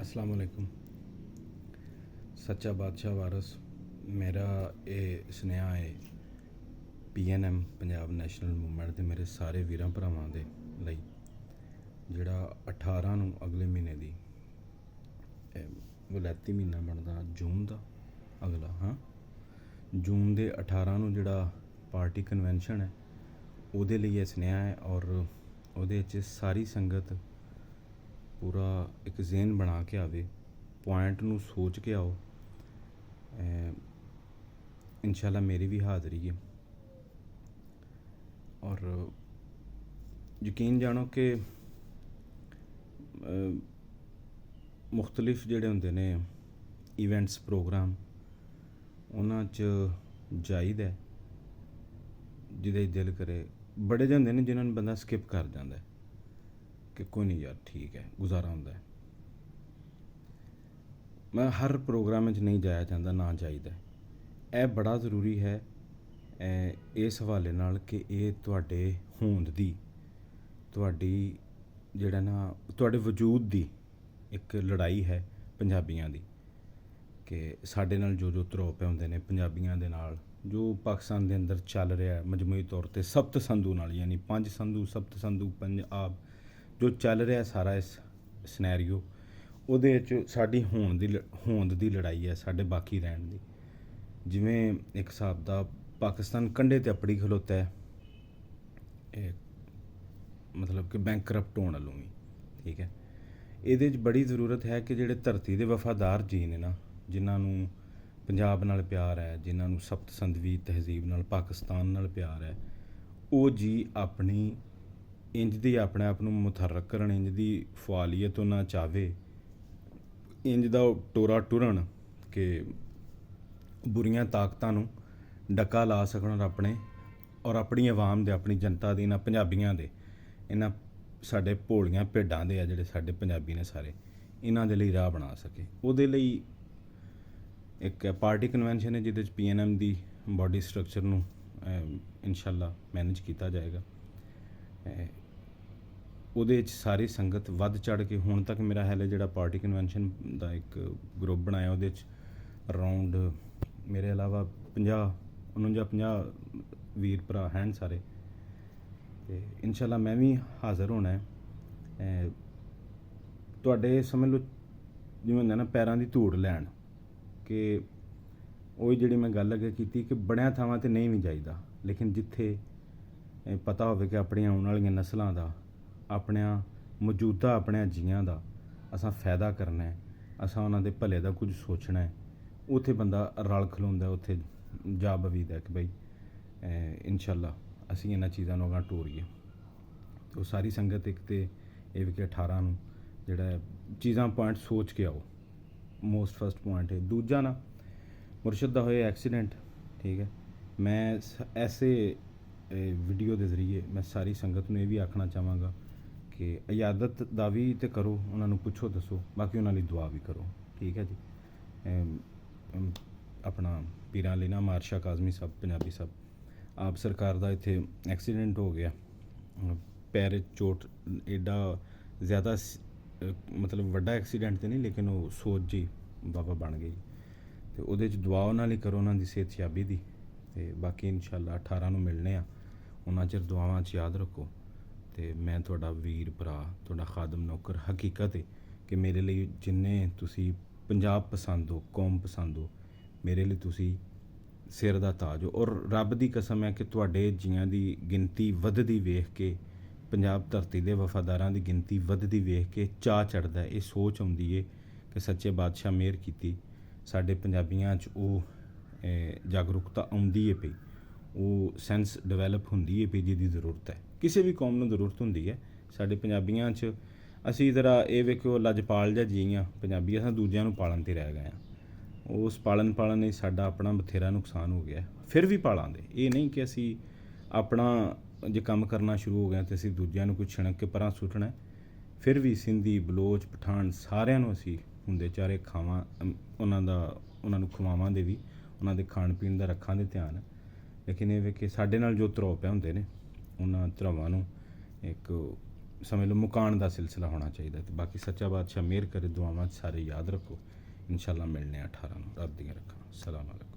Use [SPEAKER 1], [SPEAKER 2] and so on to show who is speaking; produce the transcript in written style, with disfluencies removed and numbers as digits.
[SPEAKER 1] अस्सलाम वालेकुम। सच्चा बादशाह वारस मेरा ये सुनेहा है PNM पंजाब नैशनल मूवमेंट के मेरे सारे वीरां भरावां दे लई जिहड़ा 18 नूं अगले महीने दी वलैती महीना बनदा जून का अगला जून के 18 नूं जिहड़ा पार्टी कन्वेंशन है उहदे लई यह सुनेहा है और उहदे च सारी संगत पूरा एक ज़हन बना के आवे, पॉइंट नूं सोच के आओ। इंशाल्लाह मेरी भी हाज़री है और यकीन जानो कि मुख्तलिफ जिहड़े हुंदे ने इवेंट्स प्रोग्राम उन्हां च जाईदा है जिहदे दिल करे। बड़े जिहे हुंदे ने जिन्हां नूं बंदा स्किप कर जांदा है कि कोई नहीं यार ठीक है गुजारा होंदा है। मैं हर प्रोग्राम में नहीं जाया चाहता, ना जाईदा। यह बड़ा ज़रूरी है इस हवाले नाल कि ये तुहाडे होंद दी तुहाडी जिहड़ा ना तुहाडे वजूद दी एक लड़ाई है पंजाबियां दी कि साडे नाल जो जो तरोपे हुंदे ने पंजाबियां दे नाल जो पाकिस्तान दे अंदर चल रहा है मजमूई तौर पर सप्त संधू नाल यानी 5 संधू सप्त संधू पंजाब जो चल रहा है सारा इस सिनैरियो उहदे च साडी होंद दी लड़ाई है साडे बाकी रहन दी। जिवें एक हिसाब दा पाकिस्तान कंढे ते अपड़ी खलोता है मतलब कि बैंक करप्ट होने वालों भी ठीक है। ये बड़ी ज़रूरत है कि जिहड़े धरती के वफादार जी ने ना जिन्होंने पंजाब नाल प्यार है जिन्होंने सप्त संधवी तहजीब नाल पाकिस्तान नाल प्यार है वो जी अपनी इंज दी अपने आप नूं मुतहरक करन, इंज दी फुआलियत ना चाहे, इंज दा टोरा टुरन कि बुरियां ताकतां नूं डका ला सकन और अपनी आवाम दे अपनी जनता दे इन्हां पंजाबियां दे इन्हां साडे भोलियां भेडां दे आ जिहड़े साडे पंजाबी ने सारे इन्हां दे लई राह बना सके। उहदे लई एक पार्टी कन्वेंशन है जिहदे च PNM दी बॉडी स्ट्रक्चर नूं इंशाल्लाह मैनेज किया जाएगा। उहदे च सारी संगत वध चढ़ के हुण तक मेरा हाल है जिहड़ा पार्टी कन्वेंशन का एक ग्रुप बनाया उहदे च अराउंड मेरे अलावा 50 वीर भरा हैं सारे ते इंशाल्लाह मैं भी हाज़र होना है। तुहाडे समझ लो जिवें हुंदा ना पैरां दी धूड़ लैण कि ओही जिहड़ी मैं गल अगे कीती कि बड़ियां थावां ते नहीं भी जाईदा लेकिन जिथे पता होवे कि अपनी आउण वालियां नस्लां दा अपने मौजूदा अपने जियां दा असां फ़ायदा करना है, असां उन्हां दे भले दा कुछ सोचना है, उत्थे बंदा रल खलोंदा है, उत्थे जा बवीदा है कि भाई इंशाल्लाह असीं इन्हां चीज़ां नूं अगां टोरीए। तो सारी संगत एक तो ये भी कि 18 नूं जिहड़ा चीज़ां पॉइंट सोच के आओ, मोस्ट फर्स्ट पॉइंट है। दूजा ना मुर्शद दा होया एक्सीडेंट ठीक है। मैं ऐसे वीडियो के जरिए मैं सारी संगत नूं ये भी आखना चाहांगा कि इयादत दा भी तो करो, उन्होंने पुछो दसो, बाकी उन्होंने दुआ भी करो ठीक है जी। अपना पीरां अली ना मारशा काज़मी साहब पंजाबी साहब आप सरकार का इत्थे एक्सीडेंट हो गया, पैर चोट एडा ज़्यादा मतलब वड्डा एक्सीडेंट तो नहीं लेकिन वो सोच जी बाबा बन गई। तो उहदे च दुआ उन्हां लई करो उन्हां दी सेहतयाबी दी ते बाकी इंशाल्लाह 18 नूं मिलने आ उन्हां चिर दुआवां च याद रखो। तो मैं तुहाडा वीर भरा तुहाडा खादम नौकर हकीकत है कि मेरे लिए जिन्ने तुसी पंजाब पसंद हो कौम पसंद हो मेरे लिए तुसी सिर दा ताज हो और रब दी कसम है कि तुहाडे जियां दी गिनती वधदी वेख के पंजाब धरती दे वफादारां दी गिनती वधदी वेख के चाह चढ़दा है, ये सोच आउंदी है कि सच्चे बादशाह मेहर कीती साडे पंजाबियां च वो जागरूकता आउंदी है पई, वो सेंस डिवेलप हुंदी है पई जिहदी ज़रूरत है। किसी भी कौम नूं ज़रूरत हुंदी है। साडे पंजाबियां च असीं ज़रा ये वेखो लजपाल जिहा जी हाँ पंजाबी, असां दूजिआं नूं पालन ते रह गए हैं। उस पालन नहीं साडा अपना बथेरा नुकसान हो गया, फिर भी पालांदे ये नहीं कि असी अपना जो काम करना शुरू हो गया तो असी दूजिआं नूं कोई छिणक के परां सुटना है। फिर भी सिंधी बलोच पठान सारिਆਂ ਨੂੰ असी ਹੁੰਦੇ चारे खावां उन्हां नूं खवावां दे भी उन्हां दे खाण पीण दा रखां दे ध्यान। लेकिन ये वे कि साडे नाल जो धरोपे हुंदे ने उन्हां धरावां नूं एक ਸਮਝ ਲਓ ਮੁਕਾਣ ਦਾ ਸਿਲਸਿਲਾ ਹੋਣਾ ਚਾਹੀਦਾ। ਤੇ ਬਾਕੀ ਸੱਚਾ ਬਾਦਸ਼ਾਹ ਮਿਹਰ ਕਰੇ, ਦੁਆਵਾਂ 'ਚ ਸਾਰੇ ਯਾਦ ਰੱਖੋ। ਇਨਸ਼ਾਅੱਲਾ ਮਿਲਨੇ ਆ 18 ਨੂੰ। ਰੱਬ ਦੀਆਂ ਰੱਖਾਂ। ਸਲਾਮ ਅਲੈਕੁਮ।